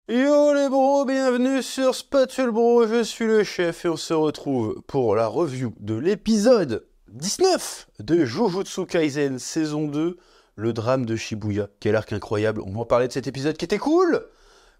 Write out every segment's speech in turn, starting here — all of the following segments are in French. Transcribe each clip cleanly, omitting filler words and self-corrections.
Yo les bros, bienvenue sur Spatule Bro, je suis le chef et on se retrouve pour la review de l'épisode 19 de Jujutsu Kaisen saison 2, le drame de Shibuya. Quel arc incroyable, on va parler de cet épisode qui était cool.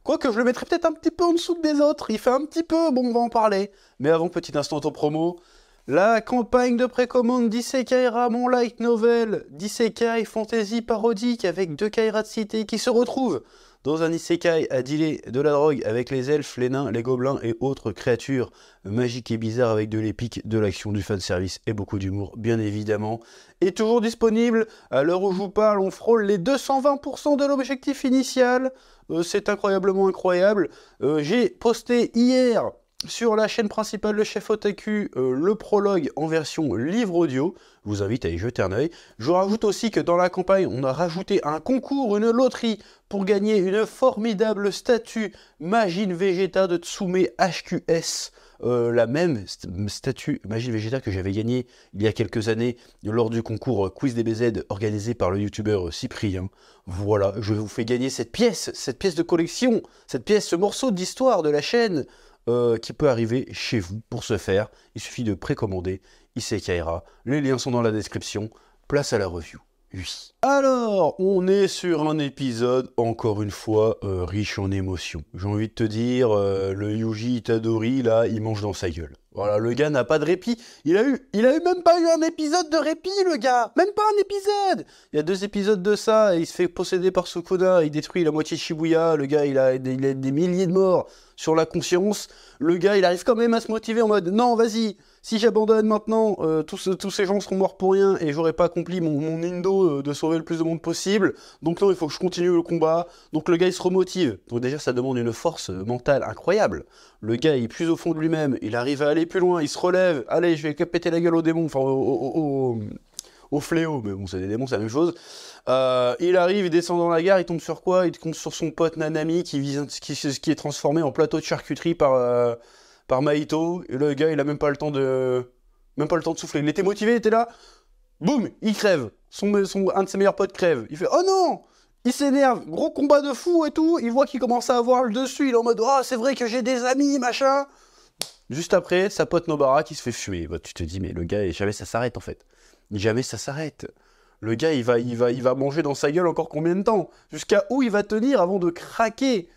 Quoique je le mettrais peut-être un petit peu en dessous des autres, il fait un petit peu, bon on va en parler. Mais avant, petit instant en promo, la campagne de précommande d'Isekai Ramon Light Novel, d'Isekai Fantasy parodique avec deux Kaira de cité qui se retrouvent dans un isekai à dealer de la drogue avec les elfes, les nains, les gobelins et autres créatures magiques et bizarres avec de l'épique, de l'action, du fanservice et beaucoup d'humour, bien évidemment. Et toujours disponible, à l'heure où je vous parle, on frôle les 220% de l'objectif initial. C'est incroyablement incroyable. J'ai posté hier sur la chaîne principale de Chef Otaku, le prologue en version livre audio. Je vous invite à y jeter un œil. Je rajoute aussi que dans la campagne, on a rajouté un concours, une loterie, pour gagner une formidable statue Majin Vegeta de Tsume HQS. La même statue Majin Vegeta que j'avais gagnée il y a quelques années lors du concours Quiz DBZ organisé par le youtubeur Cyprien. Voilà, je vous fais gagner cette pièce de collection, ce morceau d'histoire de la chaîne. Qui peut arriver chez vous. Pour ce faire, il suffit de précommander Isekaira. Les liens sont dans la description. Place à la review. Oui. Alors, on est sur un épisode, encore une fois, riche en émotions. J'ai envie de te dire, le Yuji Itadori, là, il mange dans sa gueule. Voilà, le gars n'a pas de répit. Il a eu même pas eu un épisode de répit, le gars. Même pas un épisode. Il y a 2 épisodes de ça, et il se fait posséder par Sukuna, il détruit la moitié de Shibuya. Le gars, il a des milliers de morts sur la conscience. Le gars, il arrive quand même à se motiver en mode, non, vas-y. Si j'abandonne maintenant, tous ces gens seront morts pour rien et j'aurai pas accompli mon indo de sauver le plus de monde possible. Donc non, il faut que je continue le combat. Donc le gars, il se remotive. Donc déjà, ça demande une force mentale incroyable. Le gars, il est plus au fond de lui-même. Il arrive à aller plus loin. Il se relève. Allez, je vais péter la gueule aux démons. Enfin, au fléau. Mais bon, c'est des démons, c'est la même chose. Il arrive, il descend dans la gare. Il tombe sur quoi? Il tombe sur son pote Nanami qui est transformé en plateau de charcuterie par Mahito, et le gars, il a même pas le temps de souffler. Il était motivé, il était là, boum, il crève. Un de ses meilleurs potes crève. Il fait, oh non! Il s'énerve, gros combat de fou et tout. Il voit qu'il commence à avoir le dessus. Il est en mode, oh, c'est vrai que j'ai des amis, machin. Juste après, sa pote Nobara qui se fait fumer. Bah, tu te dis, mais le gars, jamais ça s'arrête en fait. Jamais ça s'arrête. Le gars, il va manger dans sa gueule encore combien de temps? Jusqu'à où il va tenir avant de craquer?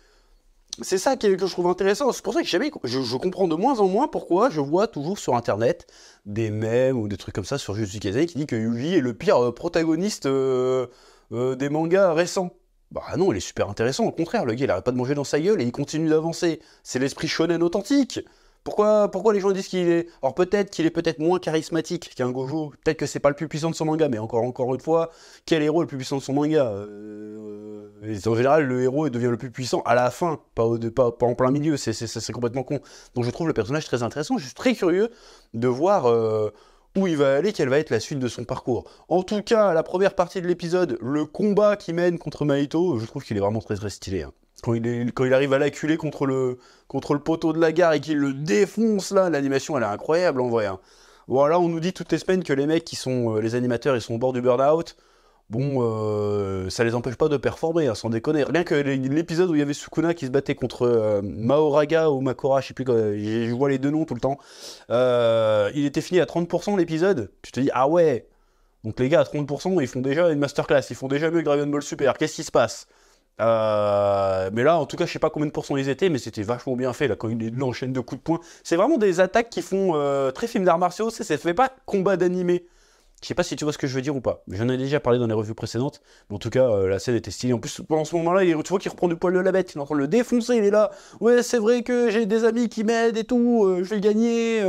C'est ça que je trouve intéressant. C'est pour ça que je comprends de moins en moins pourquoi je vois toujours sur internet des mèmes ou des trucs comme ça sur Jujutsu Kaisen qui dit que Yuji est le pire protagoniste des mangas récents. Bah non, il est super intéressant. Au contraire, le gars il arrête pas de manger dans sa gueule et il continue d'avancer. C'est l'esprit shonen authentique. Pourquoi les gens disent qu'il est... Alors peut-être qu'il est peut-être moins charismatique qu'un Gojo, peut-être que c'est pas le plus puissant de son manga, mais encore une fois, quel héros est le plus puissant de son manga? En général, le héros devient le plus puissant à la fin, pas en plein milieu, c'est complètement con. Donc je trouve le personnage très intéressant, je suis très curieux de voir où il va aller, quelle va être la suite de son parcours. En tout cas, la première partie de l'épisode, le combat qu'il mène contre Mahito, je trouve qu'il est vraiment très très stylé. Hein. Quand il arrive à l'acculer contre le poteau de la gare et qu'il le défonce là, l'animation elle est incroyable en vrai. Hein. Voilà, on nous dit toutes les semaines que les mecs qui sont les animateurs, ils sont au bord du burn-out. Bon, ça les empêche pas de performer, hein, sans déconner. Rien que l'épisode où il y avait Sukuna qui se battait contre Mahoraga ou Makora, je sais plus, je vois les deux noms tout le temps. Il était fini à 30% l'épisode. Tu te dis, ah ouais. Donc les gars à 30%, ils font déjà une masterclass, ils font déjà mieux que Dragon Ball Super. Qu'est-ce qui se passe? Mais là, en tout cas, je sais pas combien de pourcents ils étaient, mais c'était vachement bien fait là quand il enchaîne de coups de poing. C'est vraiment des attaques qui font très film d'arts martiaux. Ça fait pas combat d'animé. Je sais pas si tu vois ce que je veux dire ou pas. J'en ai déjà parlé dans les revues précédentes, mais en tout cas, la scène était stylée. En plus, pendant ce moment-là, tu vois qu'il reprend du poil de la bête. Il est en train de le défoncer. Il est là. Ouais, c'est vrai que j'ai des amis qui m'aident et tout. Je vais gagner.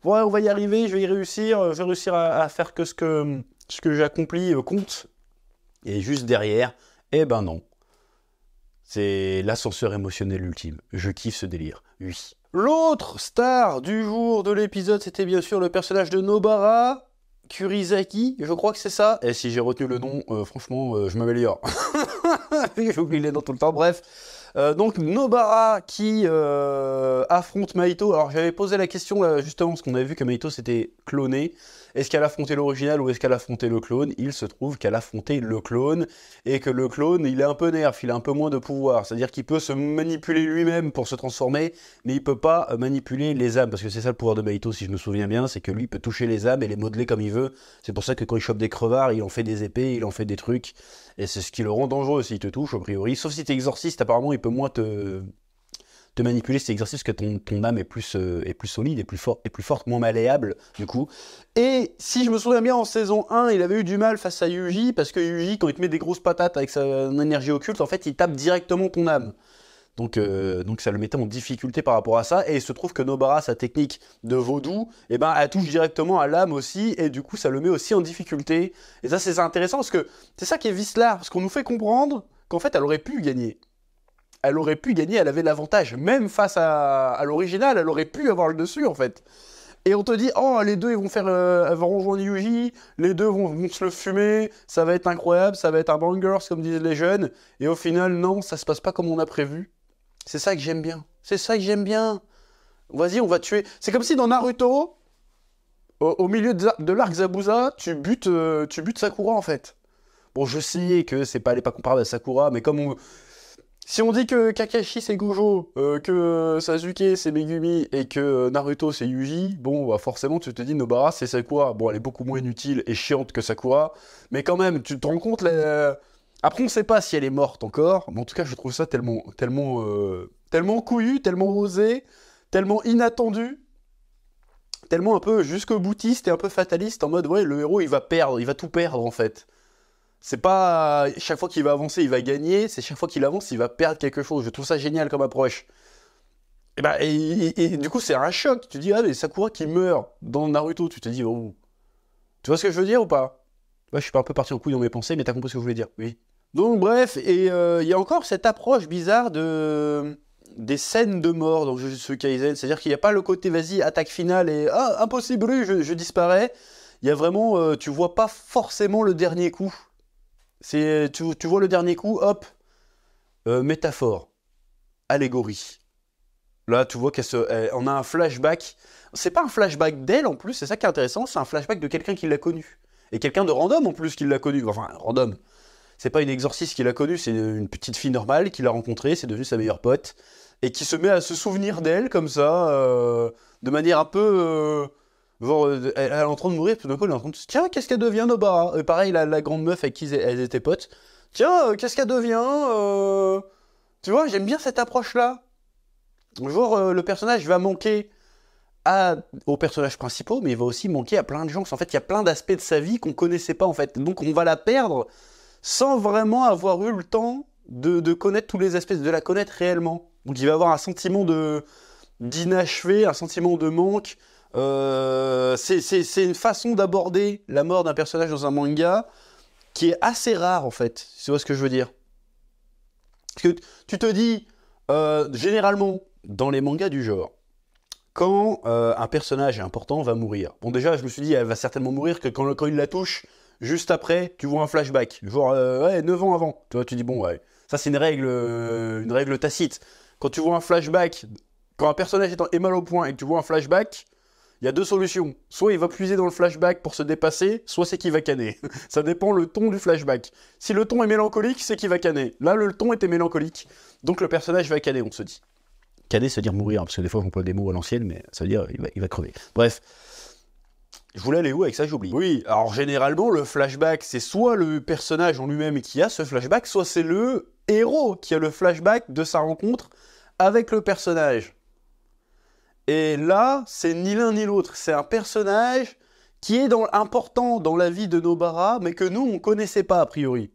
Ouais, on va y arriver. Je vais y réussir. Je vais réussir à faire que ce que j'ai accompli compte. Et juste derrière, eh ben non. C'est l'ascenseur émotionnel ultime. Je kiffe ce délire. Oui. L'autre star du jour de l'épisode, c'était bien sûr le personnage de Nobara. Kurizaki, je crois que c'est ça. Et si j'ai retenu le nom, franchement, je m'améliore. J'oublie les noms tout le temps, bref. Donc Nobara qui affronte Mahito. Alors j'avais posé la question là, justement, parce qu'on avait vu que Mahito s'était cloné. est-ce qu'elle a affronté l'original ou est-ce qu'elle a affronté le clone? Il se trouve qu'elle a affronté le clone, et que le clone, il est un peu nerf, il a un peu moins de pouvoir, c'est-à-dire qu'il peut se manipuler lui-même pour se transformer, mais il peut pas manipuler les âmes, parce que c'est ça le pouvoir de Maito, si je me souviens bien, c'est que lui, il peut toucher les âmes et les modeler comme il veut, c'est pour ça que quand il chope des crevards, il en fait des épées, il en fait des trucs, et c'est ce qui le rend dangereux s'il te touche, a priori, sauf si t'es exorciste, apparemment, il peut moins te manipuler cet exercice parce que ton âme est plus solide, est plus forte, moins malléable, du coup. Et si je me souviens bien, en saison 1, il avait eu du mal face à Yuji, parce que Yuji, quand il te met des grosses patates avec son énergie occulte, en fait, il tape directement ton âme. Donc ça le mettait en difficulté par rapport à ça, et il se trouve que Nobara, sa technique de vaudou, eh ben, elle touche directement à l'âme aussi, et du coup, ça le met aussi en difficulté. Et ça, c'est intéressant, parce que c'est ça qui est vicelard, parce qu'on nous fait comprendre qu'en fait, elle aurait pu gagner. Elle aurait pu gagner, elle avait l'avantage. Même face à l'original, elle aurait pu avoir le dessus, en fait. Et on te dit, oh, les deux, elles vont rejoindre Yuji, les deux vont se le fumer, ça va être incroyable, ça va être un bangers, comme disent les jeunes. Et au final, non, ça se passe pas comme on a prévu. C'est ça que j'aime bien. C'est ça que j'aime bien. Vas-y, on va tuer. C'est comme si dans Naruto, au milieu de l'arc Zabuza, tu butes Sakura, en fait. Bon, je sais que elle est pas comparable à Sakura, mais si on dit que Kakashi c'est Gojo, que Sasuke c'est Megumi et que Naruto c'est Yuji, bon bah forcément tu te dis Nobara c'est Sakura. Bon elle est beaucoup moins inutile et chiante que Sakura, mais quand même tu te rends compte Après on sait pas si elle est morte encore, mais en tout cas je trouve ça tellement couillu, tellement osé, tellement inattendu, tellement un peu jusqu'au boutiste et un peu fataliste en mode ouais le héros il va tout perdre en fait. C'est pas chaque fois qu'il va avancer, il va gagner, c'est chaque fois qu'il avance, il va perdre quelque chose. Je trouve ça génial comme approche. Et du coup, c'est un choc. Tu te dis, ah, mais Sakura qui meurt dans Naruto, tu te dis, oh. Tu vois ce que je veux dire ou pas? Ouais, je suis pas un peu parti en couille dans mes pensées, mais t'as compris ce que je voulais dire, oui. Donc, bref, et il y a encore cette approche bizarre des scènes de mort dans Jujutsu Kaisen. C'est-à-dire qu'il n'y a pas le côté, vas-y, attaque finale et, ah, impossible, je disparais. Il y a vraiment, tu vois pas forcément le dernier coup. Tu vois le dernier coup, hop, métaphore, allégorie. Là, tu vois on a un flashback. C'est pas un flashback d'elle en plus, c'est ça qui est intéressant, c'est un flashback de quelqu'un qui l'a connue. Et quelqu'un de random en plus qui l'a connue. Enfin, random. C'est pas une exorciste qui l'a connue, c'est une petite fille normale qui l'a rencontrée, c'est devenu sa meilleure pote. Et qui se met à se souvenir d'elle comme ça, de manière un peu. Genre, elle est en train de mourir, tout d'un coup, elle est en train de se dire, tiens, qu'est-ce qu'elle devient, Nobara? Et pareil, la grande meuf avec qui elles étaient potes. Tiens, qu'est-ce qu'elle devient Tu vois, j'aime bien cette approche-là. Genre, le personnage va manquer aux personnages principaux, mais il va aussi manquer à plein de gens. En fait, il y a plein d'aspects de sa vie qu'on connaissait pas, en fait. Donc, on va la perdre sans vraiment avoir eu le temps de connaître tous les aspects, de la connaître réellement. Donc, il va avoir un sentiment d'inachevé, un sentiment de manque. C'est une façon d'aborder la mort d'un personnage dans un manga qui est assez rare en fait, tu vois ce que je veux dire. Parce que tu te dis, généralement, dans les mangas du genre, quand un personnage important va mourir, bon déjà je me suis dit, elle va certainement mourir que quand il la touche, juste après, tu vois un flashback, genre, ouais, 9 ans avant, tu vois, tu dis, bon, ouais, ça c'est une règle tacite. Quand tu vois un flashback, quand un personnage est mal au point et que tu vois un flashback, il y a deux solutions. Soit il va puiser dans le flashback pour se dépasser, soit c'est qu'il va canner. Ça dépend le ton du flashback. Si le ton est mélancolique, c'est qu'il va canner. Là, le ton était mélancolique, donc le personnage va canner, on se dit. Canner, ça veut dire mourir, parce que des fois, on emploie des mots à l'ancienne, mais ça veut dire il va crever. Bref. Je voulais aller où avec ça, j'oublie. Oui, alors généralement, le flashback, c'est soit le personnage en lui-même qui a ce flashback, soit c'est le héros qui a le flashback de sa rencontre avec le personnage. Et là, c'est ni l'un ni l'autre. C'est un personnage qui est important dans la vie de Nobara, mais que nous, on connaissait pas a priori.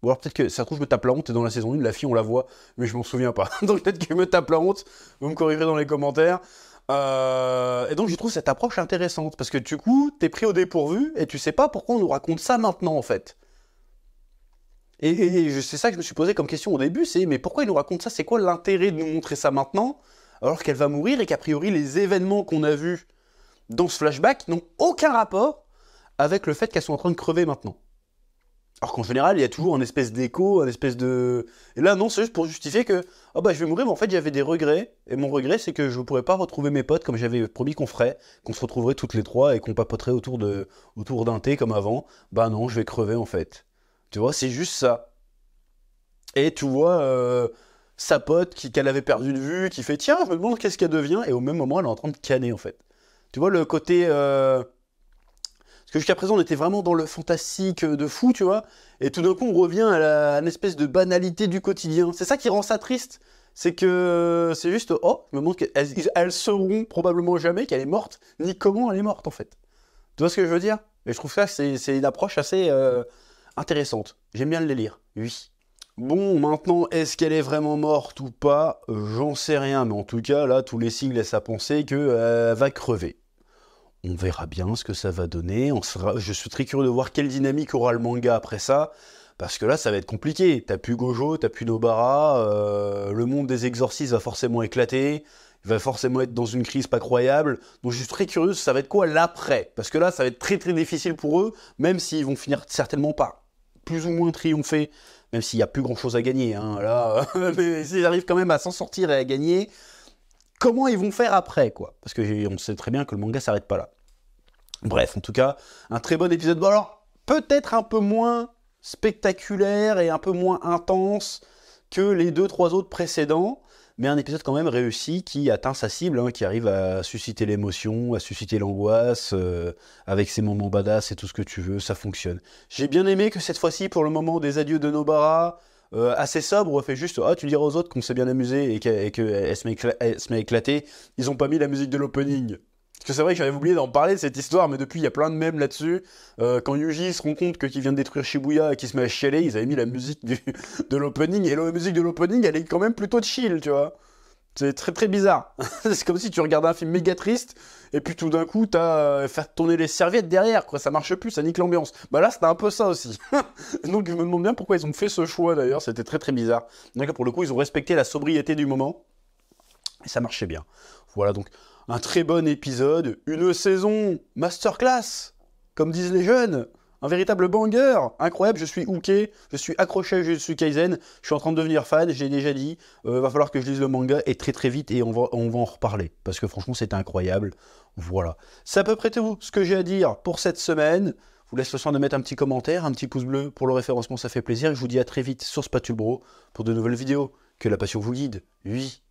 Ou alors peut-être que ça se trouve, je me tape la honte, et dans la saison 1, la fille, on la voit, mais je m'en souviens pas. Donc peut-être que je me tape la honte, vous me corrigerez dans les commentaires. Et donc je trouve cette approche intéressante, parce que du coup, t'es pris au dépourvu, et tu sais pas pourquoi on nous raconte ça maintenant, en fait. Et c'est ça que je me suis posé comme question au début, c'est mais pourquoi ils nous racontent ça? C'est quoi l'intérêt de nous montrer ça maintenant, alors qu'elle va mourir et qu'a priori les événements qu'on a vus dans ce flashback n'ont aucun rapport avec le fait qu'elles sont en train de crever maintenant. Alors qu'en général, il y a toujours un espèce d'écho, un espèce de... Et là, non, c'est juste pour justifier que oh bah, je vais mourir, mais en fait, j'avais des regrets. Et mon regret, c'est que je ne pourrais pas retrouver mes potes comme j'avais promis qu'on ferait, qu'on se retrouverait toutes les trois et qu'on papoterait autour d'un thé comme avant. Bah non, je vais crever, en fait. Tu vois, c'est juste ça. Et tu vois sa pote qu'elle avait perdu de vue, qui fait tiens, je me demande qu'est-ce qu'elle devient, et au même moment, elle est en train de canner en fait. Tu vois le côté. Parce que jusqu'à présent, on était vraiment dans le fantastique de fou, tu vois, et tout d'un coup, on revient à une espèce de banalité du quotidien. C'est ça qui rend ça triste. C'est que c'est juste, oh, je me demande qu'elles sauront probablement jamais qu'elle est morte, ni comment elle est morte en fait. Tu vois ce que je veux dire? Et je trouve ça, c'est une approche assez intéressante. J'aime bien le délire, oui. Bon, maintenant, est-ce qu'elle est vraiment morte ou pas? J'en sais rien, mais en tout cas, là, tous les signes laissent à penser qu'elle va crever. On verra bien ce que ça va donner. Je suis très curieux de voir quelle dynamique aura le manga après ça, parce que là, ça va être compliqué. T'as plus Gojo, t'as plus Nobara, le monde des exorcistes va forcément éclater, il va forcément être dans une crise pas croyable. Donc je suis très curieux, ça va être quoi l'après? Parce que là, ça va être très très difficile pour eux, même s'ils vont finir certainement par plus ou moins triompher, même s'il n'y a plus grand chose à gagner, hein, là, mais s'ils arrivent quand même à s'en sortir et à gagner, comment ils vont faire après, quoi? Parce qu'on sait très bien que le manga s'arrête pas là. Bref, en tout cas, un très bon épisode. Bon alors, peut-être un peu moins spectaculaire et un peu moins intense que les 2-3 autres précédents, mais un épisode quand même réussi qui atteint sa cible, hein, qui arrive à susciter l'émotion, à susciter l'angoisse, avec ses moments badass et tout ce que tu veux, ça fonctionne. J'ai bien aimé que cette fois-ci, pour le moment des adieux de Nobara, assez sobre, on fait juste tu diras aux autres qu'on s'est bien amusé et qu'elle se met éclatée, ils ont pas mis la musique de l'opening. Parce que c'est vrai que j'avais oublié d'en parler de cette histoire, mais depuis il y a plein de mèmes là-dessus. Quand Yuji se rend compte qu'il vient de détruire Shibuya et qu'il se met à chialer, ils avaient mis la musique de l'opening, et la musique de l'opening elle est quand même plutôt chill, tu vois. C'est très très bizarre. C'est comme si tu regardais un film méga triste, et puis tout d'un coup t'as fait tourner les serviettes derrière, quoi. Ça marche plus, ça nique l'ambiance. Bah là c'était un peu ça aussi. Donc je me demande bien pourquoi ils ont fait ce choix d'ailleurs, c'était très très bizarre. Donc là pour le coup ils ont respecté la sobriété du moment, et ça marchait bien. Voilà donc un très bon épisode, une saison masterclass, comme disent les jeunes, un véritable banger, incroyable, je suis hooké, je suis accroché à Jujutsu Kaisen, je suis en train de devenir fan, j'ai déjà dit, va falloir que je lise le manga, et très très vite, et on va en reparler, parce que franchement c'était incroyable, voilà. C'est à peu près tout ce que j'ai à dire pour cette semaine, je vous laisse le soin de mettre un petit commentaire, un petit pouce bleu pour le référencement, ça fait plaisir, et je vous dis à très vite sur Spatule Bro pour de nouvelles vidéos, que la passion vous guide, oui.